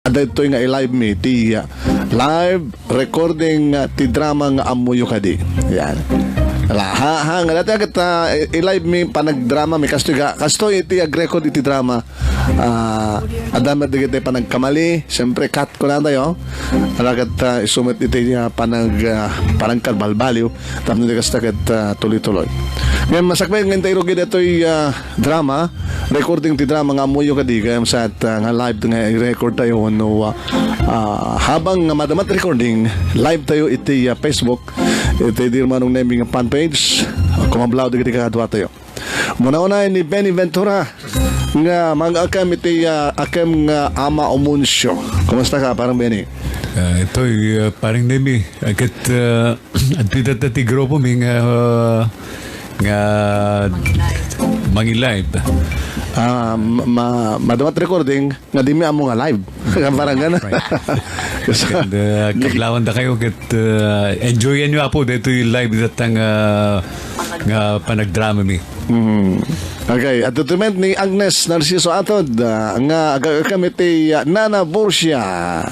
Ada ito nga i-live me ti live recording ti drama nga amuyo kadi. Yan. Ha nga dati agad i-live me panagdrama mi kasto iti ag-record iti drama. Adama digit panagkamali, siyempre cut ko na tayo. Alagat isumit iti panagkalbalbaliw tapos di kasto agad tuloy-tuloy. Ngayon masakbay ngayon tayo rugid ito'y drama recording ti drama nga amuyo kadi kaya sa nga live nga i-record tayo no, habang madamat recording live tayo iti Facebook iti di manong naming fanpage kumablaw digiti kadwa tayo. Muna-una ni Benny Ventura nga mag-akam iti akam nga ama Omuncio. Kumusta ka parang Benny? Ito'y parang nemi agad at ti grupo mi nga mangi-live. Madamat recording nga di mi amo nga live. Parang gana. Kablawan da kayo kat enjoyan nyo apo dito yung live datang nga panagdrama mi. Okay, at tutument ni Agnes Narciso Atod nga agakamiti Nana Borsia.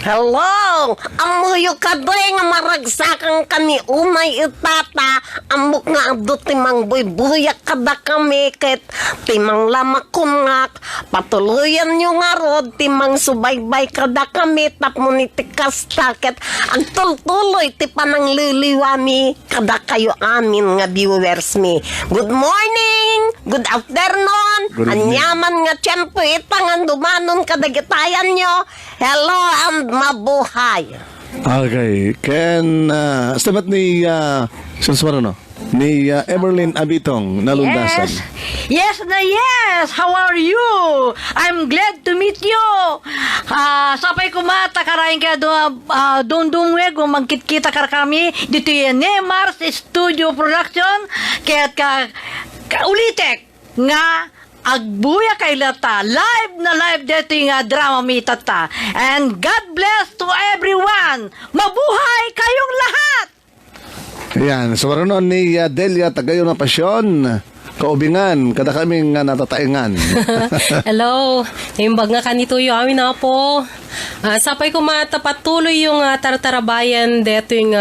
Hello! Amuyo ka doy nga maragsakan kami umay itata amok nga ado timang buy-buyak kada kami ket timang lamakunngak patuluyan nyo nga rod timang subaybay kada kami tapno ni tikasta ket ang tultuloy ti panang liliwami kada kayo amin nga viewers mi. Good morning! Good afternoon! Anyaman nga tiyempo itangan dumanon kadagitayan nyo. Hello and mabuhay. Okay, Ken sabat ni Sunswaro no? Ni Emerlyn Abitong nalundasan. Yes. How are you? I'm glad to meet you. Sapay kumata karain kaya dong wego magkita kami dito yung Nemars Studio Production kaya ulitek nga agbuya kay lata live dito nga drama mitata and God bless to everyone. Mabuhay kayong lahat. Ayan, so noon ni Delia Tagayon na Pasyon kaubingan kada kaming natataingan. Hello, imbag nga kanito yung amin na po. Sapay ko matapatuloy yung tartarabayan dito yung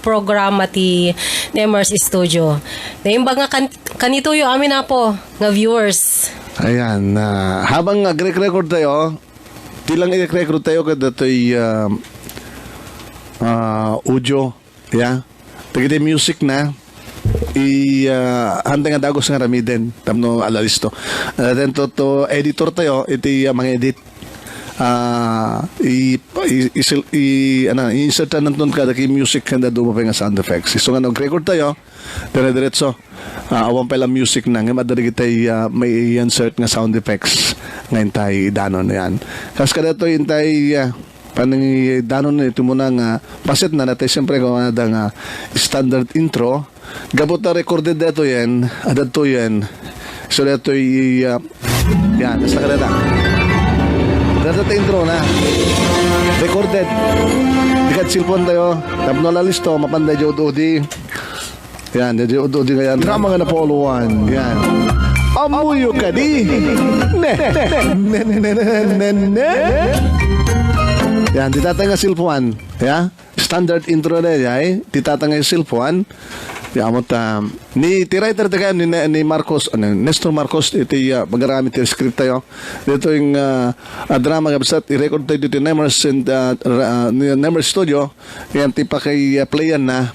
programa ti Nemers Studio. Imbag nga kanito yung amin na po nga viewers. Ayan, habang nag-record tayo, tilang i-record tayo kada ito'y audio, yeah? Tagay music na, hantay nga dagos nga ramiden, tamno alalisto. Then to editor tayo, iti mga edit. I-insert na nun kada ki music kanda dumapay nga sound effects. So nga nag-record tayo, dire-diretso. Awan pala music na nga madarigi tayo may insert nga sound effects ngayon tayo danon na yan. Kas kada to yung tayo panang danon na ito muna nga paset na natin siyempre kung ano nga standard intro gabot na recorded dito yan adat to yan so dito yan basta ka na dito intro na recorded dikat silpon tayo tapno lalisto mapanday jod-odi yan jod-odi nga yan drama nga napoluan yan amuyo ka di ne yan, ditatay nga silpuan. Yeah? Standard intro na yan. Ditatay nga silpuan. Yamot, ni writer tayo ni Marcos, Nestor Marcos, iti magarami tayo script tayo. Dito yung drama gabsat, i-record tayo dito Nemers Studio. Yan, ti paki-playan na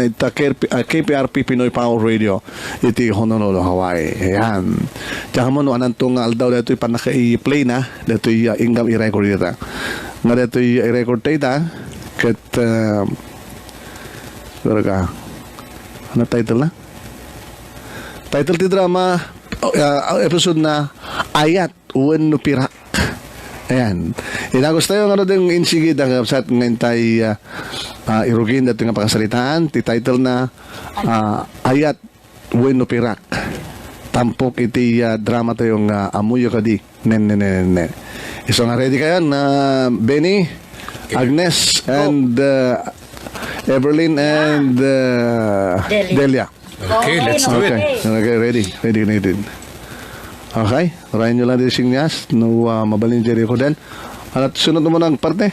ita KPRP Pinoy Power Radio. Iti Honolulu, Hawaii. Yan. Tsaka mo, anong itong aldaw dito yung panaka-i-play na. Dito yung ingam i-record dito. Nga dito yung i-record tayo. Kat, ano title na? Title ti drama episode na Ayat Uwen no Pirak. Ayan. Inagos tayo nga din insigid ang website ngayon tayo irugin dito nga pakasalitaan. Ti title na Ayat Uwen no Pirak. Tampok iti drama tayo nga amuyo kadi. Nen. So nga ready kayo na Benny, Agnes, and Evelyn and Delia. Okay, let's do it. Okay, ready. Okay, rain nyo lang din sing niyas. No, mabalin diri ko din. Ano, sunod mo ng parte?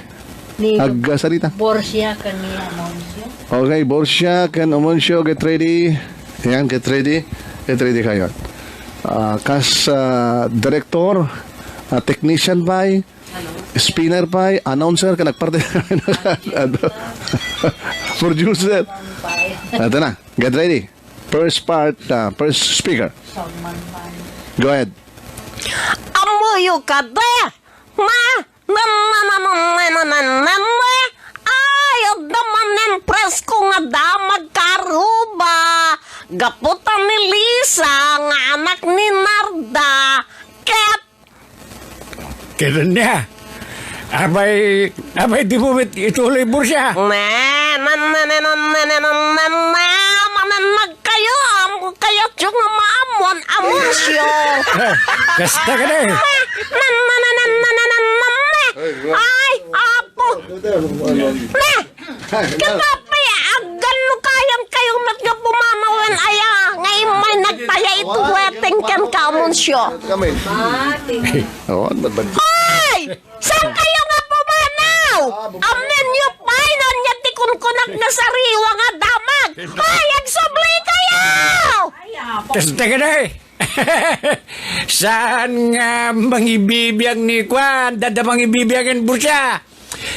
Ni Salita. Borsia kaniya Moncio. Okay, Borsia, Ken Omoncio, get ready. Ayan, get ready. Get ready kayo. Director, technician pa, spinner pa, announcer, ka nagparte. Producer. Ito na, get ready. First part, first speaker. Go ahead. Amuyo ka de! Ayaw naman ng presko nga damag karuba. Gaputan ni Lisa, nga anak ni Narda. Ket, Kailan niya? Abay di mo ituloy Borsia. mananag kayo, kaya yung maamon, amunsyo. Kasta ka na eh. Ay, apo. Katapi, agano kayang kayong nagpumanawan aya. Ngayon may nagtaya ito weting kan kamunsyo. Kami. Oo, ba't? Ay! Saan kayo nga pumanaw? Amen nyo pa, niya tikun-kunak na sariwa nga damag. Ay, agsubli kayo! Kasta ka na eh. Saan nga mangibibiyag ni Kwan? Dadamang ibibiyagin Borsia.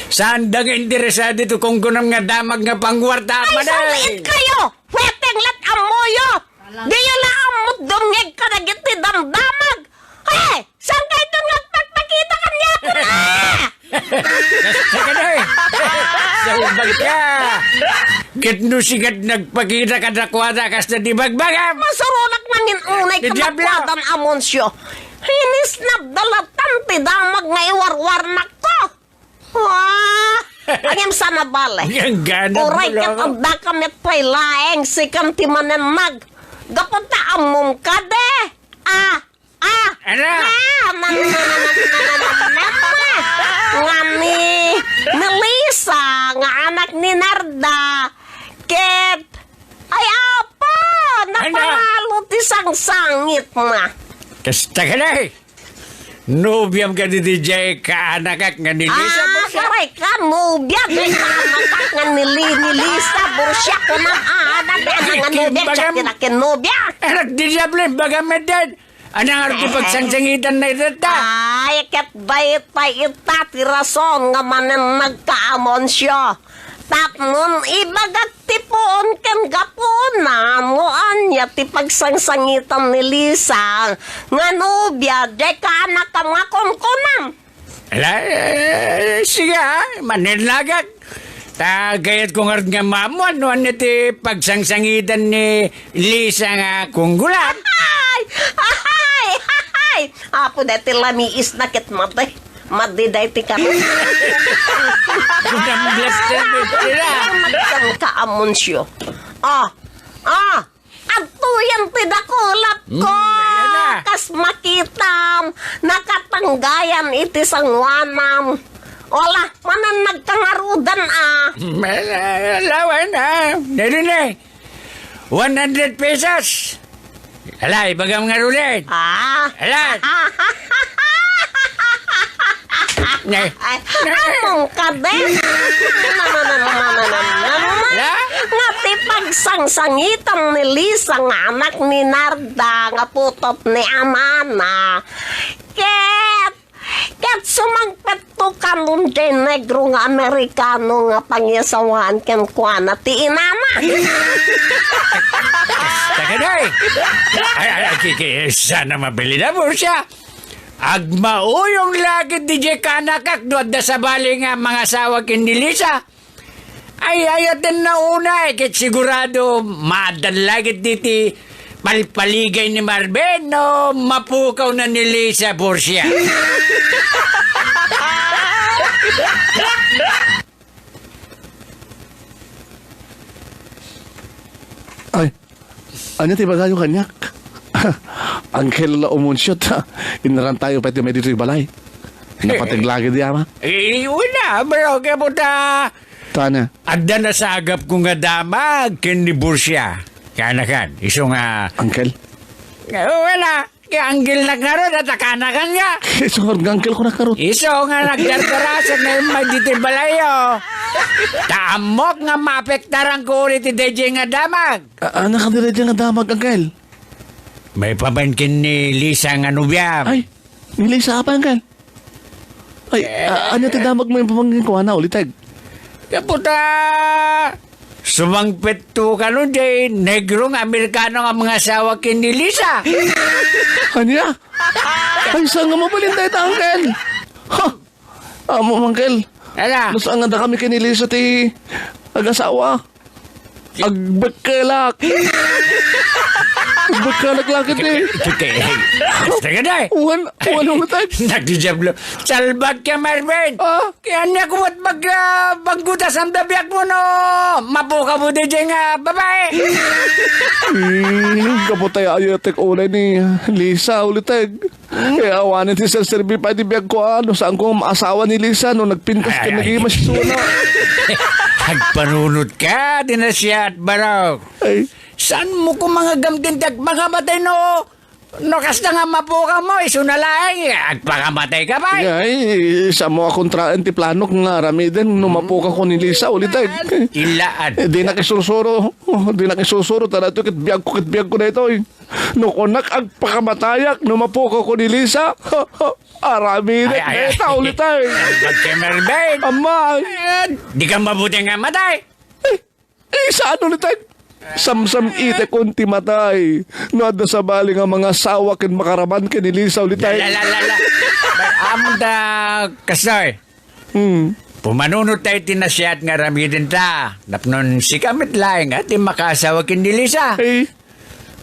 Saan da nga interesado ito kung kunam nga damag nga pangwarta Ay, saliit kayo! Weteng lat amoyo! Di yun lang amot dumngeg ka na giti damdamag! Hey! Saan kayo itong nagpagpakita kanya po na? Kasta ka na eh. Salbag ka. Kitno sigat nagpakita ka na kwada kas na di bagbagam. Masurunak namin unay Di diablo! kamakwadan amonsyo. Hinis na dalatan ti damag nga iwarwar na ko! Wah! Ayam sana bale. Ang gana mo Uray lang. kat ang dakamit pa'y laeng si kantimanen mag. Gapunta amom ka de. Ano? Nga ni Lisa, nga anak ni Narda. Ket, ay apa, napanalo ti sang-sangit na. Kasta ka na eh. Nobyam ka di DJ ka anak nga ni Lisa Borsia. Saray ka, nubya. Di ka anak nga ni Lisa. Borsia ko na anak. Nga nubya, siya kinakin nubya. Anak di Diablo, bagamat din. Anang arti pagsangsangitan na itata. Ay, ket bayit pa ita, ti rason nga manen nagkaamonsyo. Tapnon, ibagag tipuon ken gapuna, moan niya ti pagsangsangitan ni Lisa. Nga nubya, di ka anak ka nga kunkunam. Ala, sige ha, manilagag. Tagayat kong art nga mamo, ano ti pagsangsangitan ni Lisa nga kunggulan. Ay! Apo dati lamiis na kit mate. Madi dati ka. Kung blaster mo sila. Magkang kaamonsyo. Ato yan tidakulap ko. Ayan na. Kas makitam. Nakatanggayan iti sangwanam. Wala, manan nagkangarudan Lawan ha. Dali na 100 pesos. Ala, ibagam nga rulit. Ala. Anong ka din? Nga ti pagsangsangitan ni Lisa nga anak ni Narda nga putot ni Amana. Ket sumagpet to kanun din negro nga Amerikano nga pangyasawan ken kuana ti inana. Tagaday. Ay, sana mabili na mo siya. Agmauyong lagi DJ kanakak doon da sa bali nga mga asawa kin ni Lisa. Ay, ayatin na una eh. Kit sigurado madalagit diti palpaligay ni Marben no mapukaw na ni Lisa Borsia. Ay, ano ti bagayo kanyak? Angkel la umunsyot. Inaran tayo pati may dito yung balay. Napatiglagi di ama. Una, bro, kaya po Tana. adda na sa agap ko nga damag kin ni Borsia. Kanakan, iso nga Angkel. wala. Kaya anggil na nga ron at akanakan nga. Iso nga uncle ko na karot. Iso nga nagdardarasa na yung magditibalayo. Taamok nga maapektaran ko ulit ti DJ nga damag. Anak ka dire dyan nga damag, uncle. May pamangkin ni Lisa nga nubyam. Ay, nilay sa apa, uncle? Ay, ano ti damag mo yung pamangkin ko, ulit tag. Kaputa! Sumangpit to ka nun, jay. Negrong Amerikano nga mga asawa kin ni Lisa. Anya? Ay, saan nga mabalin tayo ta, uncle? Ha? Amo, uncle. Ala? Nasaan nga da kami kinili sa ti ag-asawa? Agbagkalak. Agbagkalak lakit eh. Basta ka na eh. Wala tayo. Nagdijablo. Salbag ka, Marvin. Ah? Kaya niya kumot baggutas ang dabiak mo, no? Mapuka mo din dyan nga, babae. Kaputay ayatek ulay ni Lisa ulit tayo. Kaya awanin ti Sir Serbi pa di biyag ko ano. Saan ko ang asawa ni Lisa no nagpintas ka Ay, ay. nag-imas suna. Nagpanunod ka, di na siya at baraw. Ay. Saan mo ko mga gamtindag mga matay, no? No, kasta nga mapuka mo, isunalaing. Agpakamatay ka ba? Ay, sa mo akong ti plano nga rami din numapuka ko ni Lisa ulit tayo. Ilaan. Di na kisusuro. Di na kisusuro. Tara ito, kitbiyag ko na ito eh. No, kunak ang pakamatayak, numapuka ko ni Lisa. Arami na ito ulit tayo. Magkamerbay. Ama, Di ka mabuti nga matay. saan ulit tayo? Samsam ite kunti matay. No, adda sa bali nga mga sawa kin makaraman kin ni Lisa ulit tayo. Lalalala. Amo da kasoy. Pumanunod tayo tinasiyat nga rami din ta. Napnon si kamit laing at makasawa kin ni Lisa. Ay,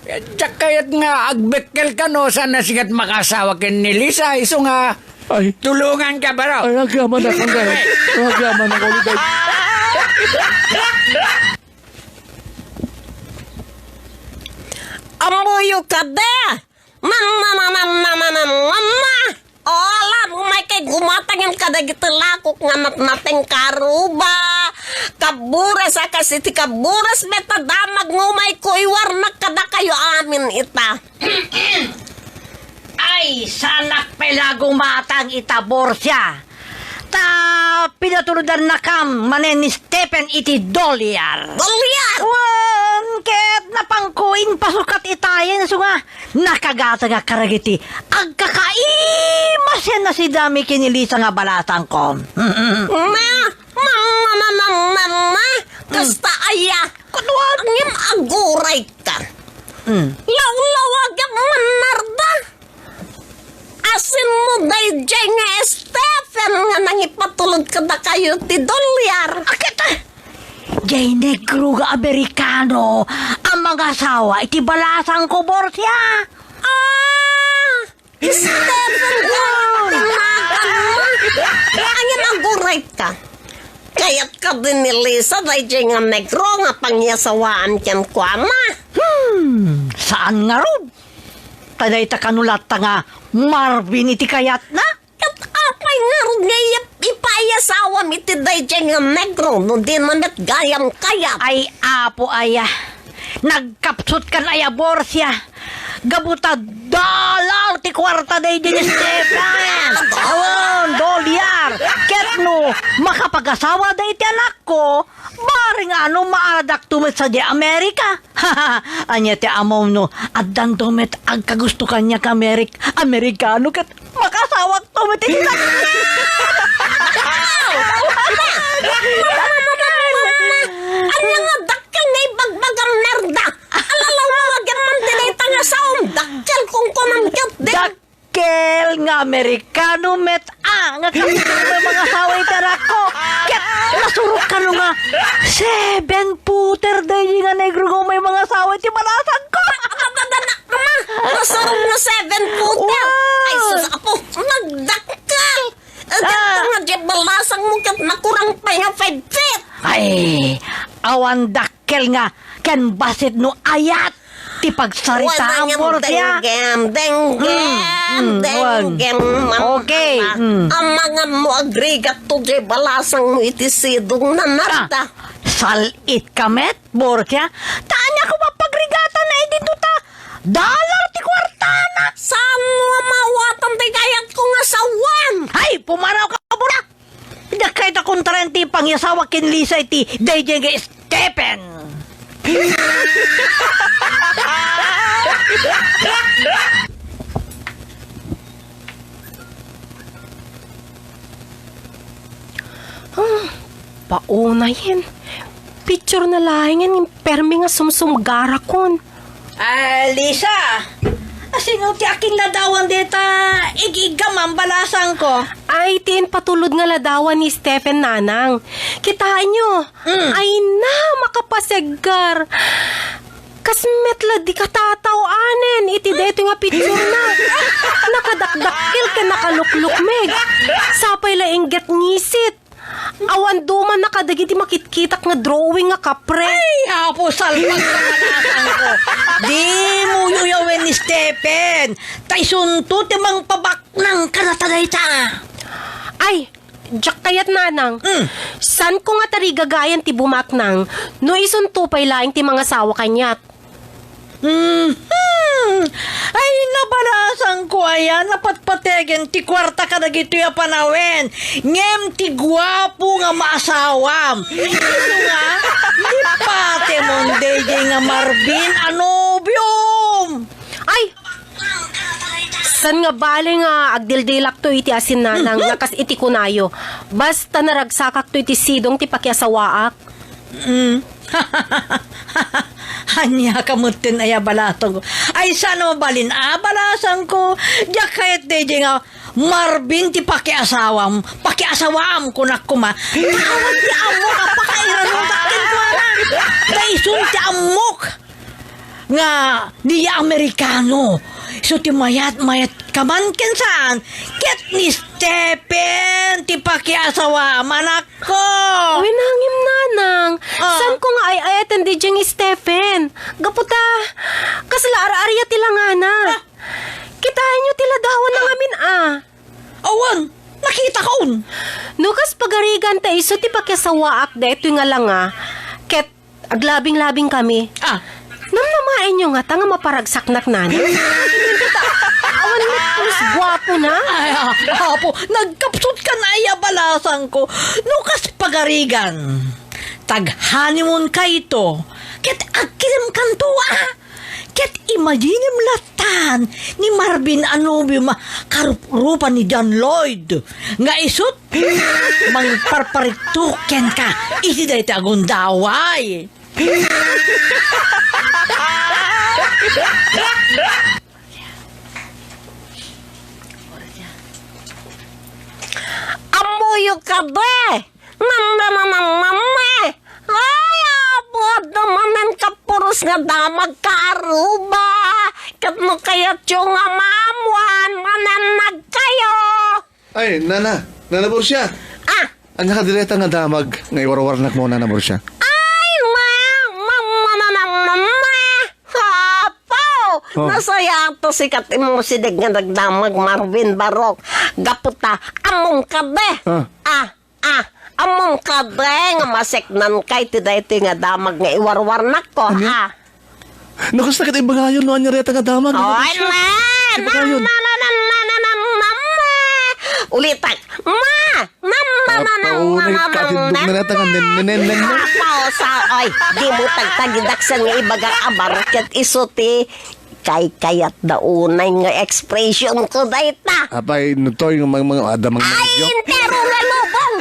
Tsak kayat nga agbekkel ka no sana sigat makasawa kin ni Lisa. Iso nga ay, tulungan ka ba raw? ay, agaman na kang gaya. Agaman na ulit tayo. Amuyo ka de! Mama! Ola, may kay gumatangin ka da gitilakok nga natnating karuba. Kaburas kasi ti kaburas betadamag ngumay kuiwar na kada kayo amin ita. Ay, sanak pelagong matang itabor siya. Ta pinatuludan na kam manen ni Stephen iti dolyar. Dolyar! Wan, ket napangkuin pasukat itayen so nga nakagata nga karagiti. Agkakaimas yan na si dami kinilisa nga balatang ko. Mama! Kasta aya! Kunwag ngim aguray ka. Lawlawag ang manarda. Asin mo day dyan nga Stephen nga nangipatulog ka na kayo ti dolyar. Akita! Jay negro nga Amerikano ang mga asawa iti balasang kubor siya. Stephen nga! Tinakan mo! Angin aguray ka. Kaya't ka din ni Lisa day dyan nga negro nga pangyasawaan kyan ko ama. Saan nga ron? Taday ta kanulat ta nga Marvin iti kayat na? At apay nga rin ngayap ipayasawa iti day dyan nga negro no din manat gayam kayat. Ay apo aya. Nagkapsut kan aya borsya. Gabuta dollar ti kwarta day din Stefan. Awon, dolyar. Ket no, makapag-asawa day ti anak ko, baring ano maaradak tumit sa di Amerika. Anya ti amaw no, addan tumit ang kagusto kanya ka Amerikano ket makasawak tumit ti Ano nga dakkel nga ibagbagang merda? Alalaw mawagyan man tinita nga saom. Dakkel kung kumamgyat din. Dakkel nga Amerikano met nga kapito ng mga saway tarako. Ket nasurok ka no nga 7-footer day nga negro ko may mga saway ti balasan ko. Masarap na 7-footer. Ay sus apo, nagdakkel. Dito nga di balasang mo kat nakurang pa yung 5 feet. Ay, awan dakkel nga ken basit no ayat ti pagsarita ang borsya. Denggem. Okay. Ang mga mo agregat to di balasang mo iti sidong na narta. Salit kamet, borsya. Tanya ko mapagrigatan na dito ta. Dollar ti kwartana. Saan mo mawatan ti kayat ko nga sawan? Ay, pumaraw ka muna! Hindi kahit akong tarenti pangyasawa kin Lisa iti DJ nga Stephen. Pauna yan. Picture na lahingan yung permi nga sumsumgara kon. Lisa! Sino ti aking ladawan deta igigam ang balasang ko? Ay, tin patulod nga ladawan ni Stephen Nanang. Kitaan nyo. Ay na, makapaseggar. Kasmetla di katatawanin. Iti deto nga picture na. Nakadakdakil ka nakalukluk meg. Sapay la ingget ngisit. Awan duman nakadagiti makitkitak nga drawing nga kapre. Ay, hapo salpag sa balasang ko. Di mo yuyawin ni Stephen. Taisunto timang pabak ng kanataday ta. Ay, jak kayat nanang. San ko nga tarigagayan ti bumaknang no isuntupay laing ti mga sawa kanyat. Ay, nabalasan ko ayan, napatpategen, ti kwarta ka na gito yung panawin. Ngem, ti gwapo nga maasawam. Ito nga, di pati mong DJ nga Marvin Anobium. Ay! San nga bali nga agdildilak to iti asin nanang nakas iti kunayo. Basta naragsakak to iti sidong ti pakyasawaak. Hanya kamutin ay balatong ko. Ay, sana mabalin balasan ko. Diyak kahit DJ nga Marvin ti pakiasawam ko na kuma. Tawad ti amok apakairan mo takin ko na. Daisun ti amok nga di Amerikano. So ti mayat kaman saan. Ket ni Stephen ti pakiasawam anak ko. Uy, nangim nanang. San ko nga ay ayatan di diyang Stephen. Gaputa, kasla ara-arya tilangana. Kitain nyo tila dawan ng amin Awan, nakita ka un. Nukas pagarigan ta iso ti pakyasawaak da ito nga lang Ket aglabing-labing kami. Namnamain nyo nga ta nga maparagsak-nak nanang. Awan mo, pulos guwapo na. Ay, apo, nagkapsot ka na balasan ko. Nukas pagarigan. Tag-honeymoon ka ito. Ket agkirim kanto Ket imaginim latan ni Marvin Anobium karupa ni John Lloyd. Nga isut, mangparparituken ka. Iti da iti agundaway. Amuyo ka ba? Mamamamamame! Ay, abot naman ka puros nga damag ka aruba. Kat mo kayat yung amamuan, mananag kayo. Ay, nana Borsia. Anya ka dileta nga damag nga iwarwarnak mo na Borsia. Ay, Hapo! Nasaya to si Katim mo si Deg nga nagdamag Marvin Barok. Gaputa, among ka be. Among ka be nga maseknan kay tiday ito nga damag nga iwarwarnak ko, Nakas na kita ibagayon no anya reta nga damag. Oy, Ibagayon. Ulitan. Paunay katindog na reta nga nen. Oy, di mo tagtagidaksan nga ibagang abarket isuti kay kayat daunay nga expression ko dayta. Apay nutoy ng mga adamang Ay, medyo. intero nga lubong.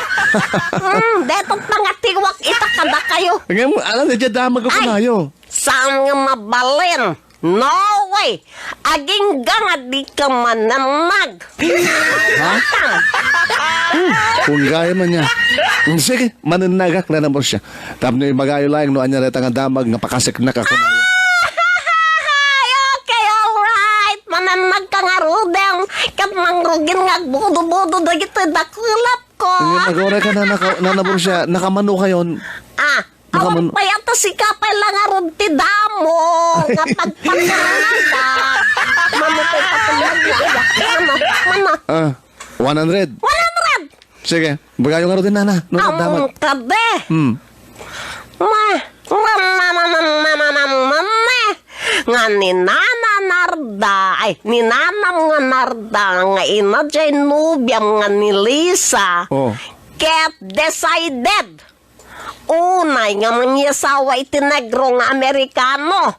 Detong pangatiwak itakada kayo. Ngayon, alam na dyan damag ako na yo. Saan nga mabalin? No way! Aging nga di ka manamag. Kung gaya man niya. Sige, mananagak na naman siya. Tapos na yung magayo lang no anya reta nga damag nga pakasik na ka kumayo. Okay, alright. Manamag ka nga rudeng. Kat mangrugin nga budo-budo da gito dakulap ko. Yung nagore ka na nabor siya, nakamano kayon. Awan pa yata si kapay lang nga ron ti damo. Nga pagpagkaranaga. Mamutay patulog na. Mama. 100. 100! Sige, bagayo nga rin din nana. No, damag. Among kabe. Nga ni nana na Narda, ay, ni Nanam nga Narda, nga ina dyan nubyam nga ni Lisa, Oh. ket decided, unay nga manyasawa iti negro nga Amerikano,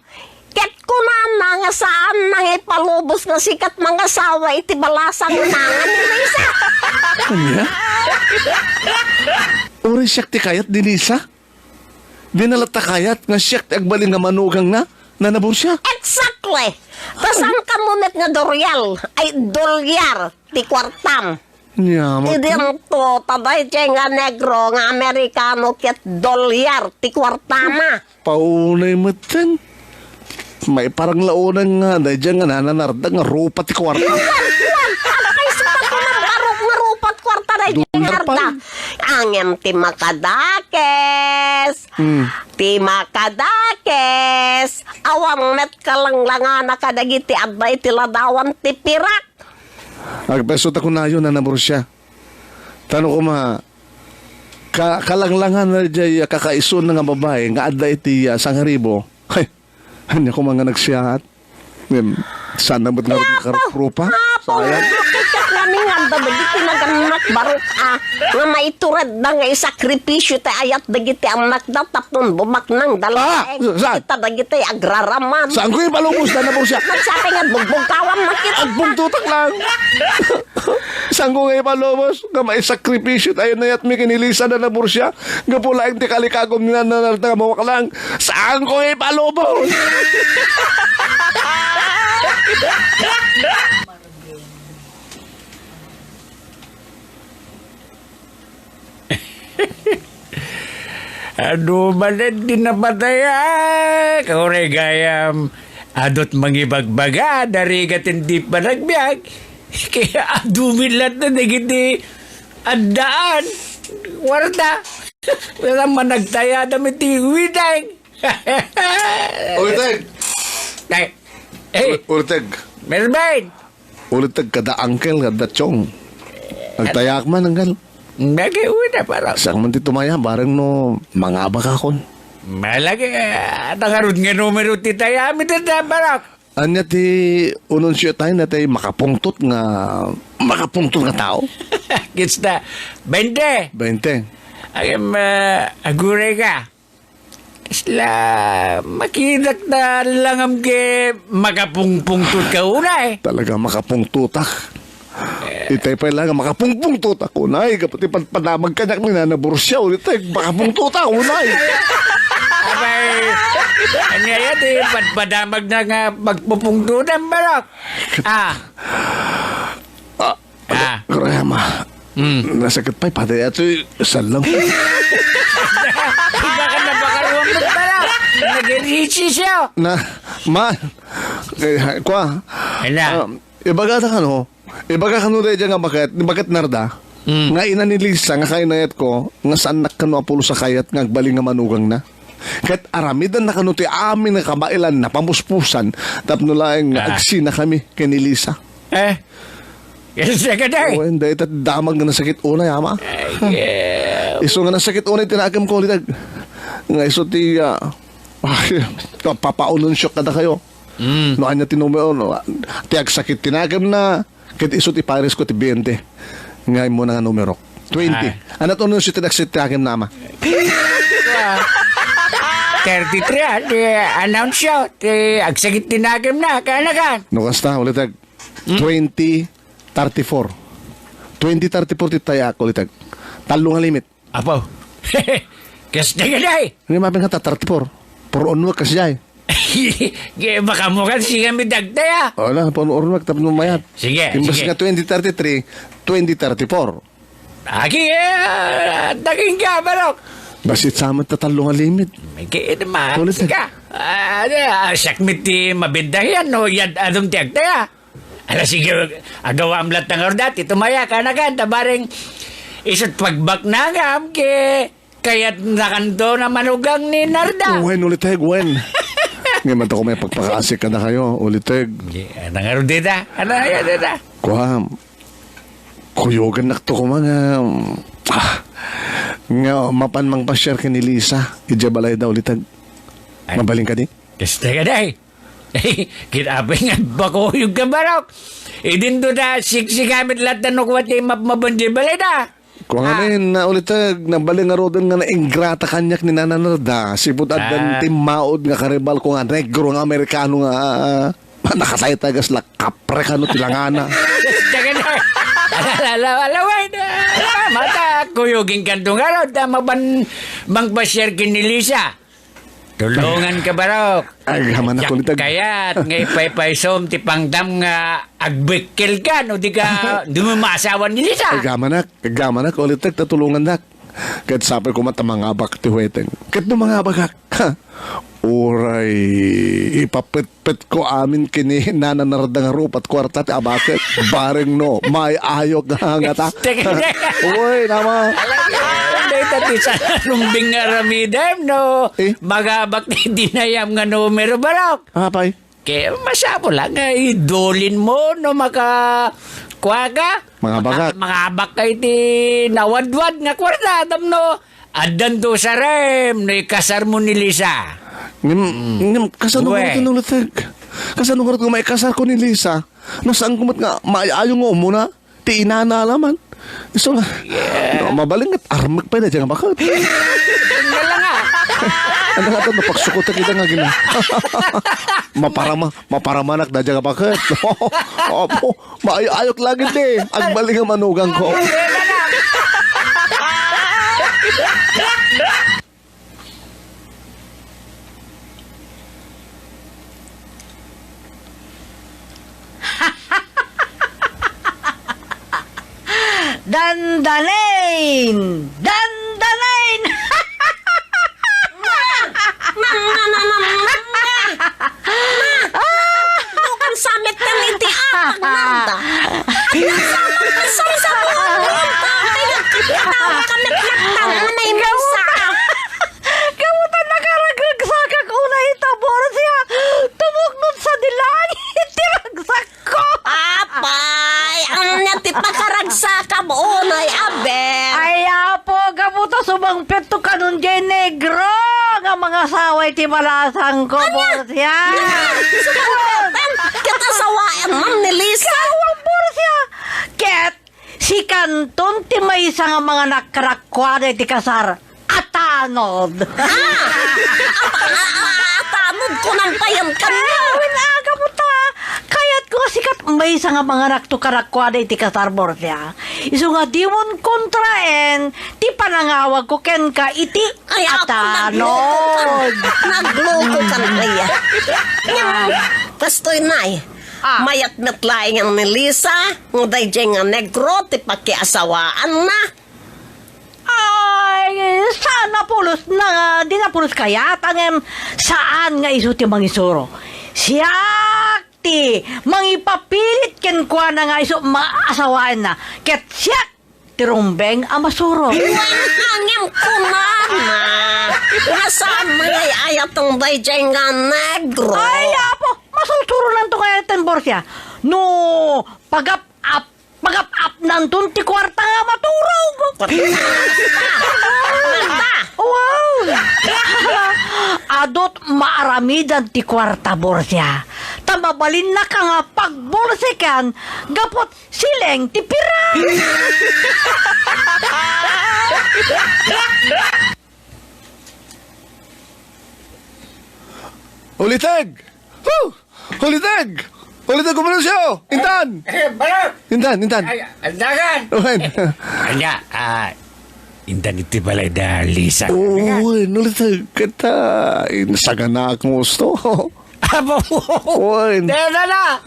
ket kunana nga saan nang ipalubos nga sikat mga asawa iti balasang na nga ni Lisa. Kanya? Uri siyak ti kayat di Lisa? Dinalata kayat nga siyak ti agbalin nga manugang na nanabor siya. Exactly. Tas ang kamunit nga Dorial ay dolyar ti kwartam. Nyamat. Idi ang to, taday siya nga negro nga Amerikano ket dolyar ti kwartama. Paunay matan. May parang launan nga, dahil dyan nga nananarda nga rupa ti kwarta. Ay, sa tato ng barok nga rupat kwarta na Dolyar pa Narda. yun. Angem ti makadakes. Ti makadakes. Awang met kalanglangan na kadagiti aday ti ladawan ti pirak. Agpeso ta ko na yun, nanabor siya. Tanong ko kalanglangan na dyan kakaisun na nga babae, nga adda iti sangharibo. Ay, hanya ko mga nagsiyahat. Sana ba't nga rupa? Sayang. Kikat namin nga dagiti naganak barok nga maiturad na nga isakripisyo ti ayat dagiti anak da tapnon bumak nang dalaeng. Saan? Kita dagiti agraraman. Saan ko yung palubos na nabor siya? Nagsabi nga bugbog kawan makita. Agbong tutak lang. Saan ko ngayon palubos? Nga may sakripisyo tayo na yat may kinilisa na nabor siya. Nga pula yung tikalikagom nila na mawak lang. Saan ko ngayon palubos? Ano manan din napataya? Kaure gayam. Adot mangibagbaga, darigat hindi pa nagbiag. Kaya adumilat na nagiti andaan. Warta. Wala man nagtaya damit tiwidang. Ulitag. Ay, hey, Ulitag. Melvin. Ulitag kada angkel, kada chong. Nagtayak man hanggang. Nag-iwi na parang. Saan man ti tumaya, bareng no, mga bakakon. Malagi, nangarod nga numero ti tayo, amit na parang. Anya ti ununsyo tayo na tayo makapungtot nga tao. Gits na, 20. 20. Ayam, agure ka. Isla, makinak na lang ang makapungpungtot ka una eh. Talaga makapungtutak. Itay pa lang makapungpungtutak unay. Kapati panamag kanyak ni nanabor siya ulit makapungtutak unay. Abay, ano yan eh, padamag na nga magpupungtutan barok. Grama. Nasakit pa pati ito salang. Iba ka na bakaruang mo pala. Nag-reachy siya. Na, man. Kwa. Hala. Ibaga ka no. Ibaga ka no dahil nga bakit narda. Nga ina ni Lisa nga kainayat ko nga saan nakano apulo sa kayat nga agbaling nga manugang na. Kahit aramidan na kanuti amin nga kabailan na pamuspusan tapno lang agsi na kami kay ni Lisa. Yes, ka na eh. O hindi ito damag na nasakit unay ama. Iso nga nasakit unay tinagam ko ulit. Nga iso ti papaunon shock kada kayo. No anya tinumeo no. Ti agsakit tinagam na kahit iso ti pares ko ti 20. Ngay mo na nga numero 20. Ano to nun si tinagsit tinagam na ama? 33, announce siya. Agsakit tinagam na, kanagan. No kasta ulit 2034 ti tayak ulit talo nga limit. Apo. Kas na ka na eh. Hindi mapin ka 34 por onwag kasi ay. Baka mo ka siya kami dagdaya. Wala, por onwag tapno mayat. Sige, Imbas sige. nga 2033 2034 Aki, naging ka, barok. basit sama tatalo nga limit. May kaya naman. Ulit Sika. Sakmit ti mabindahan, no? Yan, anong ti agdaya. Ala, sige, agawa ang lat ng ordat. Itumaya ka na kan, tabaring isot pagbak na nga, kaya't nakanto na manugang ni Narda. Gwen ulit Gwen. Ngayon ko may pagpakasik ka na kayo ulit Nangarod dita. Ano yan dita? kuha kuyogan nakto ko mga nga mapan mang pa-share ka ni Lisa. Ijabalay daw ulit mabaling ka di. Kasta ka na eh. Kinabi nga bako yung kabarok. Idin do na siksigamit lahat na nukwat yung mapmabandi balay na. Kung na ulit nabaling nga rodon nga na ingrata kanyak ni Nananarda. Sipot at timaod nga karibal ko nga negro nga Amerikano nga nakasay tagas la kapre kano tilangana. Tsaka na. Alaway na. Mata kuyuging kantong araw. Tama ban mangpasyar ni Lisa. Tulungan ka barok. Ay, gaman ako nitag. Kaya't ngay paypaysom ti pangdam nga agbekkel ka no di ka dumasawan ni Lisa. Gamanak, ulit tatulungan nak. Kahit sapay ko matamangabak ti huweteng. Kahit numangabak ha. Uray, ipapit-pit ko amin kini Nananarda nga rupat kwarta ti abakit. Bareng no, may ayok nga nga ta. Uy, nama. Hindi tati sa lumbing nga ramidem no. Magabak ni dinayam nga numero barok. Apay. Kaya masapo lang nga idolin mo no kwaga. Mga bagak. Mga abak kay ti nawadwad nga kwarta adam no. Adan to sa rem no ikasar mo ni Lisa. Kasano Uwe. nga ito nung latag? Kasano nga ito may kasar ko ni Lisa? Nasaan kumat nga maayayong nga muna? Ti inana alaman. So nga, no, mabaling at armag pa na dyan nga bakit? Nga lang nga. Ano nga ito, napagsukot kita nga gina. Maparamanak na dyan nga bakit? Opo, maayayok lagi di. Agbaling ang manugang ko. Dandalain! Dandalain! Bukan samit ng hindi atak nanda. Sorry sa buong. Katawa kami nagtang na may misa. Kamutan nakaragag sa kakuna itabor siya. Tumuknod sa dilan. Itiragsak ko. Apay, ang nati pakaragsa unay aber. Ay, apo, kamuta subang peto kanon jay negro. Nga mga saway ti malasang ko, Borsya. Kita sawaan man ni Lisa. Kawang Borsya. Ket, si Kanton ti may isa nga mga nakarakwade ti kasar. Atanod. Atanod ko ng payam kanya. Winaga mo ta. Kaya't ko sikat may isa nga mga naktukarakwade ti kasar, Borsya. Iso nga di mon kontraen, ti panangawag ko ken ka iti Ay, ako atanod. nagloko ka na kaya. Pastoy nay. Mayat metlaing ang ni Lisa, ng dayjay nga negro, ti pakiasawaan na. Ay, sana pulos na, di na pulos kaya, tangem, saan nga iso ti mangisuro? Siyak ti, mangipapilit ken kwa na nga iso maasawaan na, ket siyak ti rumbeng amasuro. Hangim ko na. Nasaan may ayatong dayjay nga negro? Ay, apo, masusuro lang to kaya Borsya. No, pagap-up nantun ti kwarta nga maturog. Wow! Adot maaramidan ti kwarta, Borsya. Tamabalin na ka nga pagborsikan, gapot sileng ti pira. Ulitag! Ulitag! Ulitag kumano siya! Intan! Balok! Intan! Ay, andagan! Uwen! Anya, indan iti balay da Lisa. Uwen, ulitag kita! Nasaganak mo gusto. Abo! Uwen! Dala na!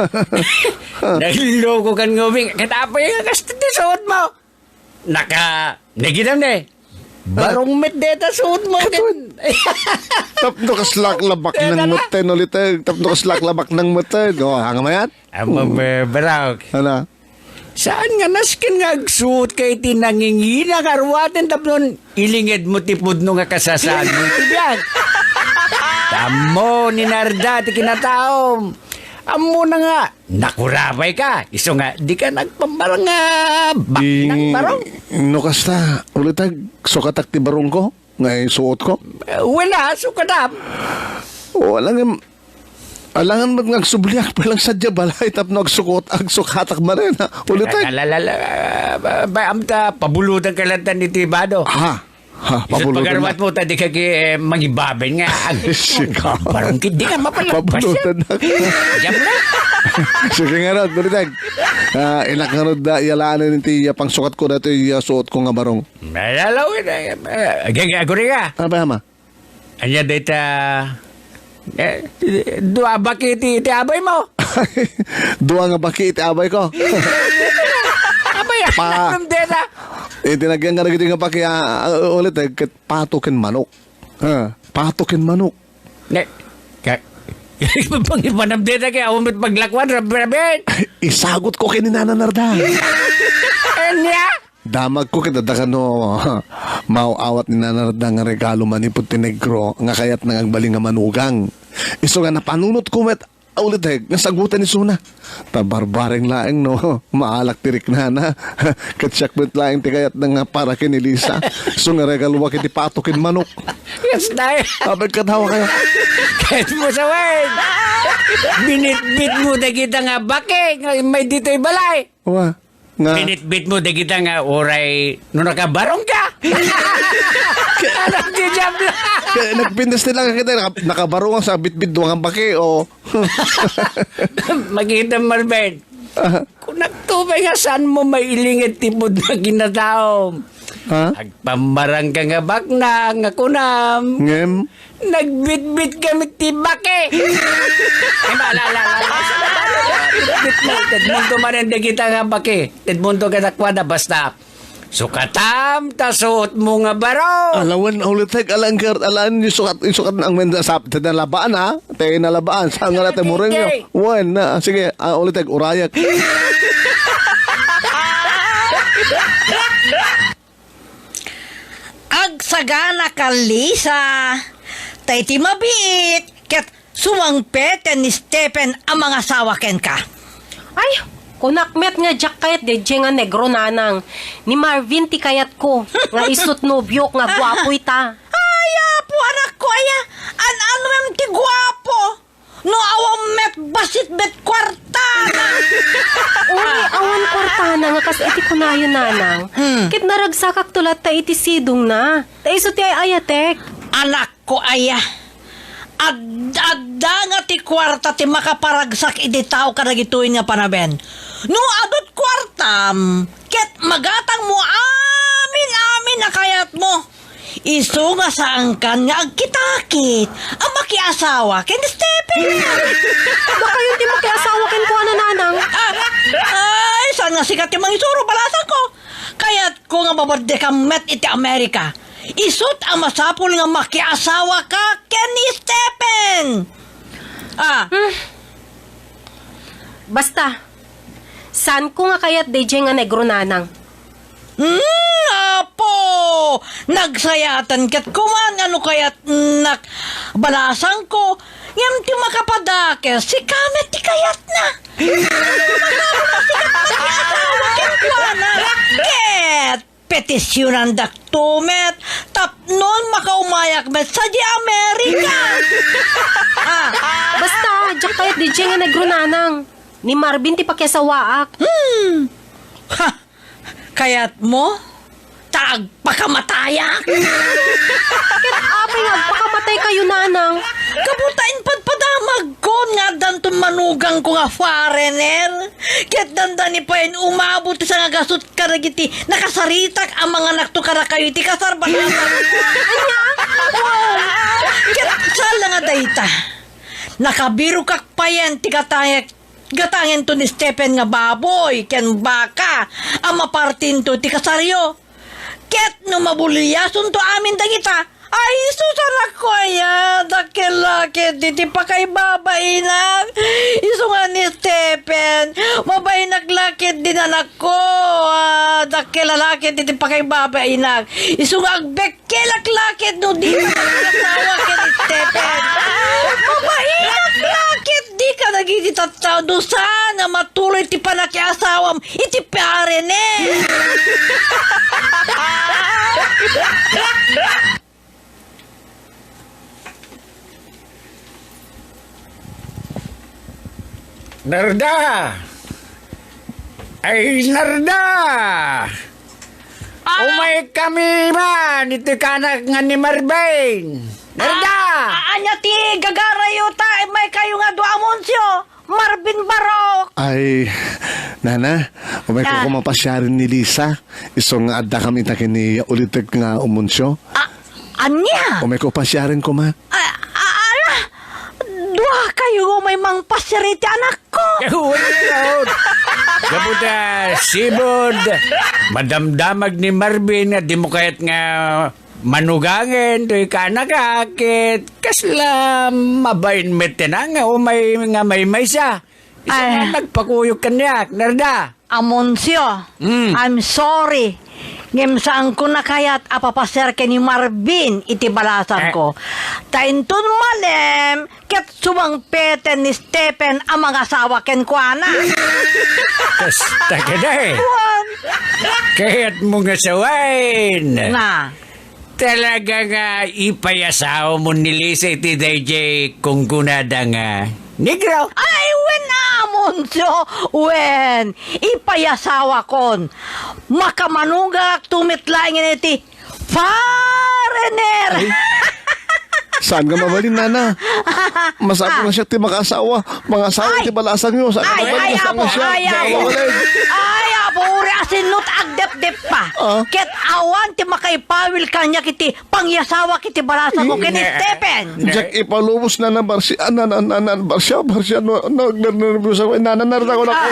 Nahiloko kan nguming. Kita pa yung kasta ti suot mo. Naginam na eh. Barong met deta suot mo. Tapno kaslaklabak ng muten ulitag. Tapno kaslaklabak ng muten. O, hanga mayat? Amo barok. Ano? Saan nga naskin nga agsuot kay tinangingina karwaten tapnon ilingid mo tipod no nga kasasaan mo itibiyan. Tamo ni Narda ti kinataom. Amo na nga nakurabay ka. Iso nga di ka nagpambarang nga baknang barong. No kasta, ulitag, sukatak ti barong ko, ngay suot ko. Wala, sukadam. Wala nga, Alangan mo nga subliak pa lang sadya balay tap no agsukatak man rin ha. Ulitin. Amta, pabulutan ka lang ni Tibado. Ha? Isot Pabulutan pag-armat na. mo, tadi ka magibaben nga. Sikaw. Parang hindi nga mapalagpas. Pabulutan na. Diyan na. Sige nga Rod, ulitin. Inak nga Rod, yalaan ti pang sukat ko na ito suot ko nga barong. Malalawin. Aguri ka. Ano ba ma? Anya data... dua bakit iti abay mo? Dua nga baki iti abay ko. Abay, Pa. anong data? Tinagyan nga nagiti nga baki ulit kat patokin manok. Patokin manok. Ne, Panginoon data kaya umit paglakwan, rabi. Isagot ko kay ni Nana Narda. Anya? Damag ko kita no mauawat ni Nana Narda nga regalo man ni Puti Negro nga kayat nangagbaling nga manugang. Iso nga napanunot ko met ulit nga sagutan ni Suna. Tabarbareng laeng no maalak tirik na katsyak bet laeng ti kayat nga para kay ni Lisa. So nga regalo wa kiti patokin manok. Yes, dahil. Abay katawa kayo. Kahit mo sa word. Binitbit mo na kita nga bake. May dito'y balay. Wa nga Binitbit mo na kita nga oray no nakabarong ka. Alam di jam kaya nagpindas nila kita nakabarong sa bitbit duwang baki o Makita Marben. Kung nagtubay nga saan mo may ilingit tipod na ginataom. ha Agpamarang ka nga bakna nga kunam. ngem Nagbitbit kami tibake. Ay maalala. Bitbit mo. Tedmundo man ang kita nga bake. Tedmundo ka nakwada basta. Sukatam, tasot mo nga baro. alawan ulit alangkar alaan ni sukat ang menda sa labaan ha tayo na labaan sa nga natin mo rin yun wan na sige ulit urayak Agsagana ka, Lisa. Tay ti mabiit. Ket sumangpeten ni Stephen ang mga sawaken ka. Ay, kunakmet nga jak kayat de nga negro nanang. Ni Marvin ti kayat ko. Nga isut nobyok nga gwapoy ta. Ay, apo, anak ko, aya. Ano mem ti gwapo. No awam met basit bet kwarta. Uy, awan kwartana nga kas iti kunayo nanang. Kit naragsakak tulat ta iti sidong na. Ta iso ti ay ayatek. Anak ko, aya. Adda nga ti kwarta ti makaparagsak iti tao karagituin nga panaben. No adot kwartam, ket magatang mo amin na kayat mo. Iso nga saan kan nga agkitakit ang makiasawa ken Stephen. Baka yun ti makiasawa ken ko ano nanang. Ay, saan nga sikat yung mga isuro balasan ko. Kaya't ko nga baberde ka met iti Amerika. Isut ang masapol nga makiasawa ka ken ni Stephen. Basta, saan ko nga kayat de nga negro nanang? Apo! Nagsayatan kat kuman ano kaya't balasan ko. Ngam ti makapadakes, si kamet ti kayat na. Ket, petisyonan daktumet, tapnon makaumayak met sa di Amerika. Basta, jak kayat de nga negro nanang. Ni Marvin ti pakyasawaak. Ha! Kayat mo? Taag pakamatayak? Apay nga, pakamatay kayo nanang. Kabutain padamag ko nga danton manugang ko nga foreigner. Ket dandani pa yun umabot sa nga gasot karagiti nakasaritak ang mga nakto kayo iti kasarbanasan. Ket sala nga dayta. Nakabiro kak pa yan ti gatayan to ni Stephen nga baboy ken baka ang mapartin to ti kasaryo. Ket no mabuliyason to amin dagita. Ay, susarak ko ya, dakilakit, diti pa kay babainak. Iso nga ni Stephen, mabainak lakit din anak ko. Dakilalakit, diti pa kay babainak. Iso nga agbekilak lakit, no di ka nagkasawa kay ni Stephen. Mabainak lakit, di ka nagititataw. Do sana matuloy ti panakiasawam, iti pare ne. Narda! Ay, Narda! Umay kami man, ito kanak nga ni Marbain. Narda! Anya ti gagarayuta, may kayo nga do Amonsyo. Marvin Barok. Ay, nana, umay ko kumapasyarin ni Lisa. Isong adda kami takin ni ulitek nga umunsyo. Anya? Umay ko pasyarin ko ma. Ala, duha kayo may mang pasiriti anak ko. Kaputa, sibod, madamdamag ni Marvin at di mo kahit nga manugangin, to'y kanakakit, kasla mabain metena nga umay nga may siya. Isa Ay. nga nagpakuyok kanyak, Narda. Amonsyo, I'm sorry. Ngem saan ko na kaya't apapaser ke ni Marvin iti balasan ko. Taintun malem, ket sumang peten ni Stephen ang mga asawa ken kuana. Kasta ka na eh. Kaya't mo nga sawain. Na, Talaga nga ipayasaw mo ni Lisa iti DJ kung kunada nga. Negro. ay wen na Amonsyo, wen, ipayasawa kon. Makamanugak tumitlaingin iti foreigner. Saan ka mabalin, nana? Masako na siya ti makasawa. Mga asawa ti balasan nyo. Saan ka mabalin? Saan ka siya? Saan ka mabalin? Ay, abo, uri asinot agdep-dep pa. Ket awan ti makaipawil kanya kiti pangyasawa kiti balasan ko kini Stephen. Jack, ipalubos na barsi. Barsi, nagnervous ako. Nananarda ko na ko.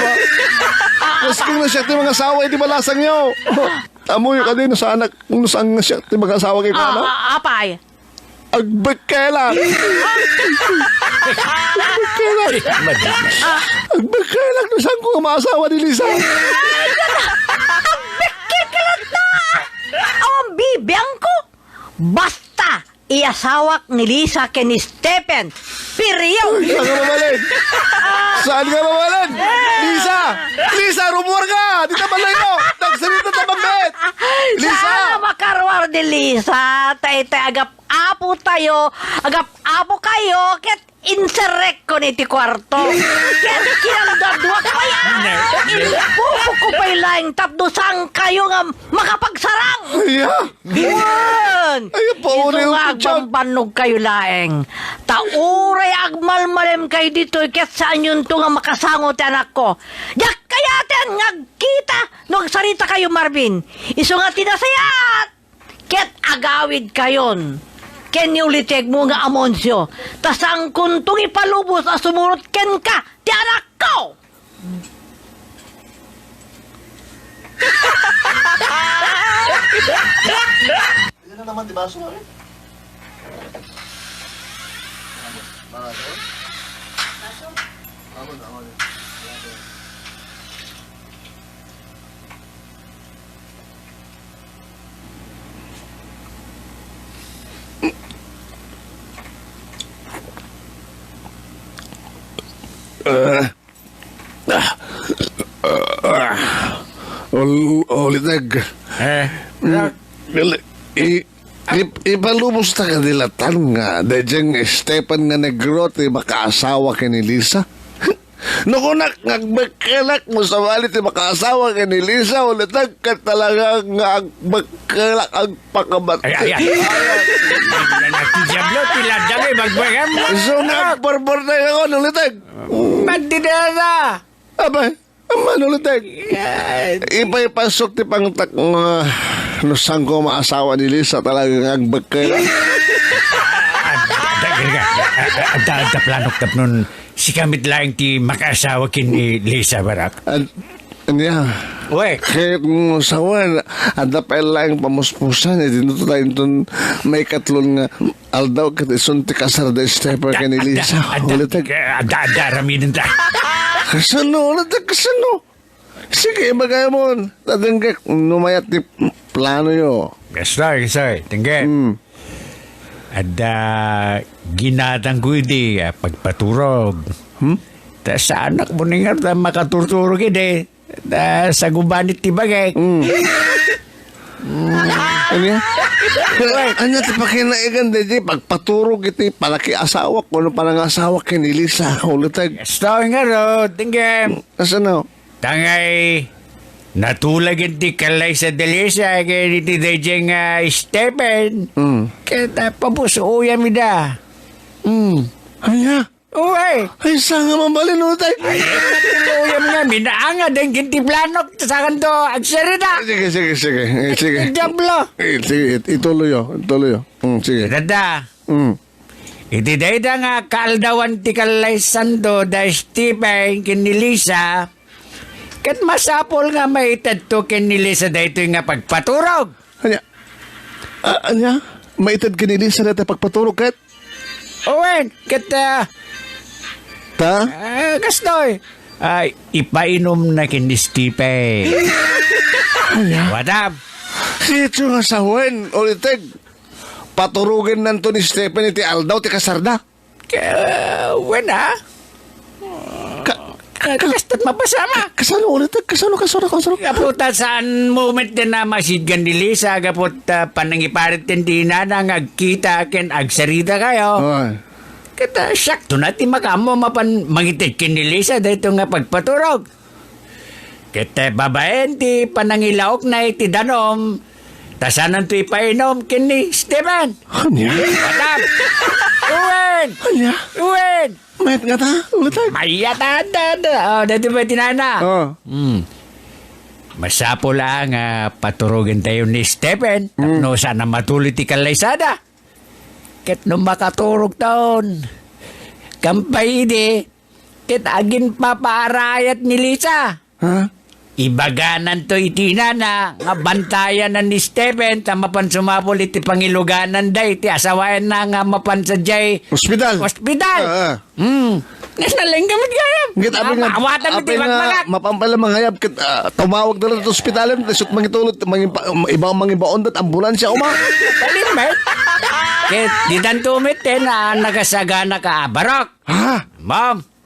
Masking na siya ti mga asawa. Ti balasan nyo. Amoy ka din sa anak. Kung saan na siya ti mga asawa kay kana. Apay. Agbagkela! Agbagkela! Saan ko ang maasawa ni Lisa? Kikalat na! Awang bibiyang ko. Basta iasawak ni Lisa ken ni Stephen. Period. Saan ka mabalin? Saan ka mabalin? Lisa! Lisa, rumor ka! Di ka malayo! Nagsalita na bambet! Lisa! Sana makarwar ni Lisa. Tay-tay agap-apo tayo. Agap-apo kayo. Ket inserek ko niti kwarto. Ket kinandadwa ko yan. Ipupo ko pa ilang tapdo sang kayo nga makapagsarang. Yeah. Buwan! Ay, pauli Ito yung nga kutsyan. agbampanog kayo laeng. Tauray agmalmalem kayo dito. Ket saan yun to nga makasangot anak ko. Yak kayaten ngagkita. Nung sarita kayo Marvin. Iso nga tinasayat. Ket agawid kayon. Ken ulitek mo nga Amonsyo. Tas ang kuntong ipalubos a sumurot ken ka. Ti anak ko. Yan na naman, di ba? Sorry. Oliteg. Ipalubos ta kadilatan nga. Dajang Stephen nga negrote makaasawa ka ni Lisa. Nukunak ngagbagkalak mo sa walit makaasawa ka ni Lisa. Oliteg ka talaga nga agbagkalak ang pakabat. Ay. Nakijablo, tiladang eh, magbagam mo. So nga agparbor na yun, Oliteg. Magdidara. Abay, aman Oliteg. Ipasok ti pangtak nga nusang ko maasawa ni Lisa talaga nga agbagkalak. Ada planok tap nun si kamit lang ti makaasawa kin ni Lisa Barak. Anya, Uy, kahit mo sawan, ada pa lang pamuspusan, dito tayo itong may katlon nga aldaw kati sunti kasar da Stephen ka ni Lisa. Ulitek. Ada raminin ta. Kasano, ulitek, kasano? Sige, bagay mo. Tadanggak, numayat ti plano yo. Sorry. Tingin. Ada ginatang ko hindi pagpaturog. Ta sa anak mo nga makatuturo gini. Sa gubanit ti bagay. Ano yan? Ano ti pakinaigan DJ pagpaturog iti palaki asawa ko ano parang asawa kini Lisa ulitag. Gusto nga ro, tingem. Asa na? Tangay, natulag hindi kalay sa Delisa kaya niti DJ nga Stephen. Kaya pabusuya mi da. Anya? Uy! Ay sanga mambalin ulitag. Uyam nga, minaanga din ginti planok sa kanto agsarita. Sige. Diablo. Sige, ituloy yo. Sige. Dada, Mm. iti dayda nga kaaldawan ti kalay santo da Stephen kinilisa kat masapol nga maitad to kinilisa dayto nga pagpaturog. Anya? Anya? Maitad kini Lisa na tayo pagpaturog kat? Owen, kat Ta? kastoy. Ay, ipainom na kini Stephen. What up? Ito nga sa huwen, ulitag. Paturugin nanto ni Stephen iti Aldaw, ti Kasarda. Wena? Kastot mapasama. Kasano ulitag? Kasano? Kaputa saan moment din na masidgan ni Lisa, kaput panangiparit din na agkita ken agsarita kayo. Ay. Kata sakto na ti makamo mapan mangitig ken ni Lisa dito nga pagpaturog. Kete babaen ti panangilaok na iti danom. Tasanan to ipainom ken ni Stephen. Anya? Madam! Uwen! Anya? Uwen! Mayat nga ta? Ulitag? Mayata da. Oh, dito ba tinana? Oh. Masapo lang paturugin tayo ni Stephen. No sana matuloy ti kalaysada. Ket no makaturog taon. Kampay di. Ket agin papaarayat ni Lisa. Ha? Ibaganan to itina na nga bantayan na ni Stephen ta mapan sumapol iti pangiluganan day ti asawayan na nga mapan sa jay Hospital. hospital. Nasaling gamit gayam. Git abi nga Awatan mo ti magmagat. mapampala manghayab ket tumawag na lang sa ospitalan desut mangitulot mangibaon dat ambulansya uma. Balin ba? Ket di dan tumit na nagasagana ka barok. Ha? Mom.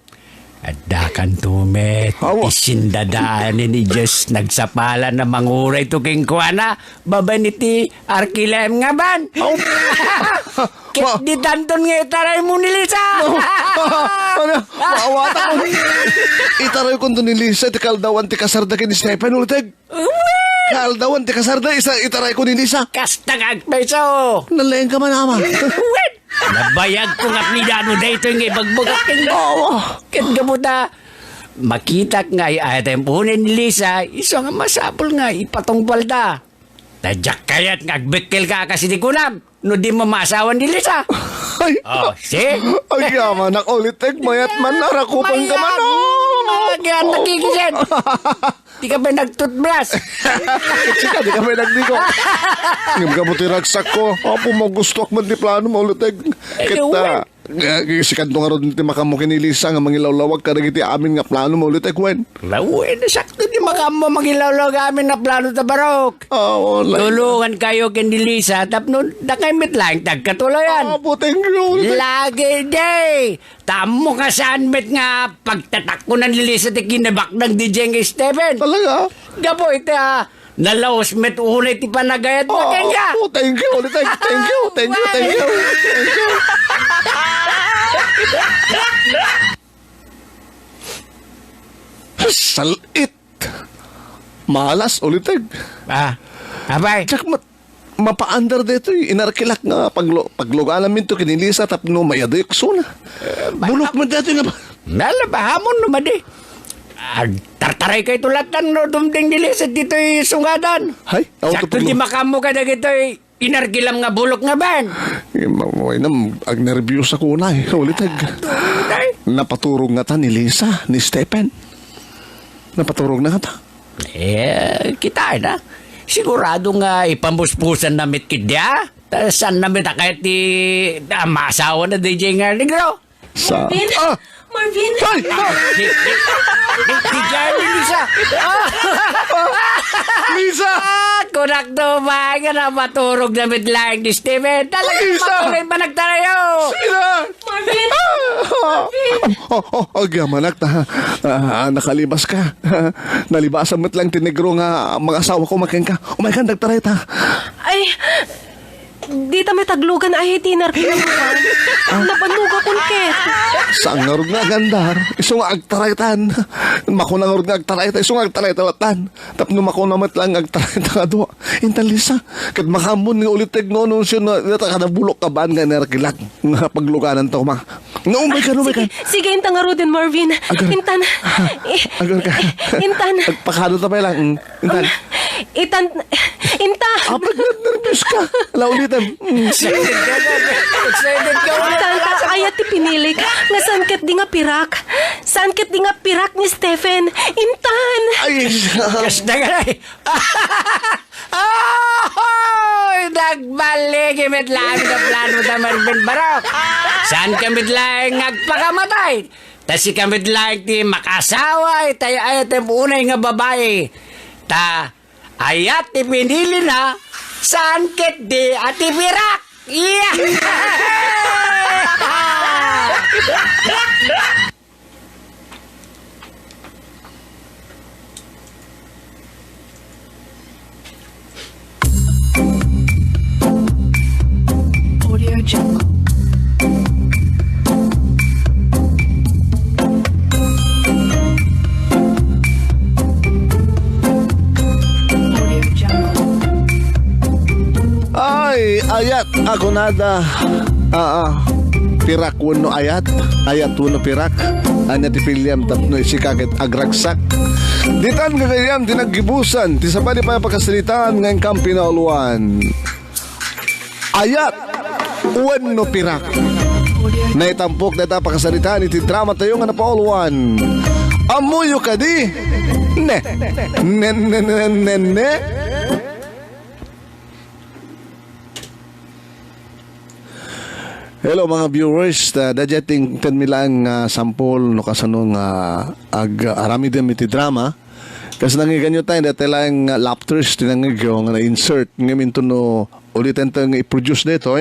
Adakan tumit. Awa. Isindadaan ni Diyos nagsapala na manguray to king kuana. Baba ni ti Arkilem nga ban. Ket di tanton nga itaray mo ni Lisa. Ano? Maawata ko. Itaray ko ni Lisa ti Kaldawan ti Kasarda kini Stephen ulitag. Kaldawan ti Kasarda isa itaray ko ni Lisa. Kastang agpeso. Nalayan ka man ama. Wait! Nabayag ko nga pidano dito yung ibagbugat king Ket gabuta makita nga item punin ni Lisa iso nga masapol nga ipatungpal da. Tadyak kayat nga agbekkel ka kasi di kunam no di mo maasawan ni Lisa. Ay. Oh, see? Ay yaman nak ulitag mayat man narakupan ka man. Kaya nakikisin. Di ka ba nag-toothbrush? Sika, di kami nagdigo. Ngam ka mo tiragsak ko. Apo mo gusto ak man di plano mo ulitag. Kita, sikan to nga ron ti makamukin ni Lisa nga mangilawlawag ka iti amin nga plano mo ulitag wen. Lawin, sakto di makamo magilawlaw amin na plano ta barok. Oo, Tulungan kayo ken ni Lisa tapno nakimit lang tagkatuloyan. Apo, thank you. Ulitag. Lagi day! Tamo ka saan met nga pagtatak ko ng Lisa ti kinabak ng DJ ng Stephen. Talaga? Gapo ite nalaos met unay ti panagayat mo kanya. Oh, thank you. Ulitag. Thank you. Salit. Malas ulitag. Abay. Tsak mapaandar dito inarkilak nga paglugan namin to kinilisa tapno mayadoy kusuna. Bulok mo dito nga ba? Nalabahamon naman di. Tartaray kay tulatan no dumding Lisa dito'y sungadan. Hay? Sakto di makamo ka na gito'y inarkilam nga bulok nga ban. Maway na, ag-nervyos ako na eh. Ulitag. Napaturog nga ta ni Lisa, ni Stephen. Napaturog na nga ta. Kita na. Sigurado nga ipambuspusan na mit kidya. Saan na mit kahit di maasawa na DJ nga negro. Sa... Marvin! Ay! Di Johnny Lisa. Lisa! Kunak to ba na maturog na midlang ni Steven. Talagang Lisa! matuloy ba nagtarayo? Sila! Marvin! Agyaman nakalibas ka. Nalibasan mo't lang tinigro nga mga asawa ko makin ka. Umaykan, nagtaray ta. Ay, di ta may taglugan ay tinar kinamukan. Napanuga kung ket. Saan nga rog nga gandar? Isong agtaraytan. Makuna nga rog nga agtaraytan. Isong agtaraytan. Tapno makuna mo't lang agtaraytan ka doon. Intan Lisa, kat makamon nga ulit nung siya na natakadabulok ka ba nga narakilag. Nga pagluganan to ma. Naumay ka. Sige, intan nga Ruden, Marvin. Agar. Intan. Agar ka. Intan. Agpakado ta pa lang. Intan. Intan. Intan. Apag nervous ka. Laulitan. Excited ka na. Excited ka na. Intan, ayat ti pinilik. Nga saan ket di nga pirak. Saan ket di nga pirak ni Stephen. Intan. Ay, Kas na nga eh. Ahoy! Nagbalik imit lang na plano na Marvin Barok. Saan kami lang nagpakamatay? Ta si kami lang ti makasawa tayo ayat ang unay nga babae. Ta ayat ti pinili na saan ket di at ipirak. Yeah! Audio Jungle. Audio Jungle. ay, ayat, ako nada. Pirak wano ayat wano pirak. Anya ti William tapno isikakit agragsak. Ditan gagayam tinaggibusan, ti sabali pa pakasalitaan ng kampi na uluan. Ayat wano pirak. Naitampok na pakasalitaan iti drama tayo nga napauluan. Amuyo ka di. Ne. Hello mga viewers, dadyating 10 milang sampol no kasano nga arami din iti drama. Kasi nangiganyo tayo dati lang laughters tinangigyo nga na-insert ngayon to no ulitin tayo nga i-produce dito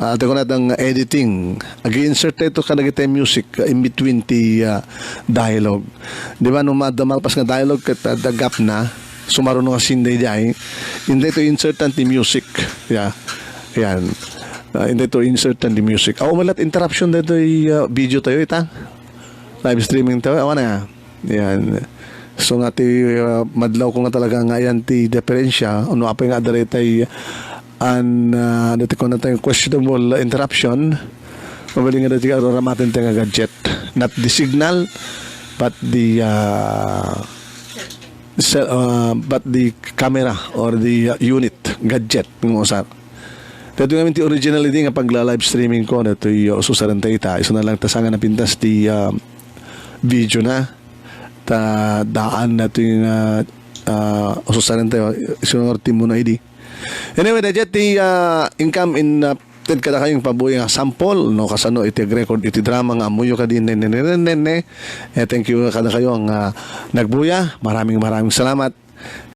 ate ko natang editing ag-insert ito ka nagitay music in between the dialogue. Di ba no madamal pas nga dialogue kat dagap na sumaro nga sinday jay hindi to insert ang the music. Yeah. Yan. Hindi to insert ang the music. Malat interruption dito yung video tayo ita. Live streaming tayo. Awan na. Yan. So nga ti madlaw ko nga talaga nga yan ti diferensya. Ano apa nga dali tayo dati ko na tayo questionable interruption. Mabali nga dati ka ramatin tayo nga gadget. Not the signal but the but the camera or the unit gadget ng usap. Dito namin ti originality nga pagla-live streaming ko dito yung susaran tayo isa na lang tasangan na pintas ti video na ta daan na ito yung susaran tayo isunor team mo na idi. Anyway, dito ti income in ten kada kayong pabuhay nga sample no kasano iti record iti drama nga amuyo ka din thank you kada kayo ang nagbuya. Maraming salamat.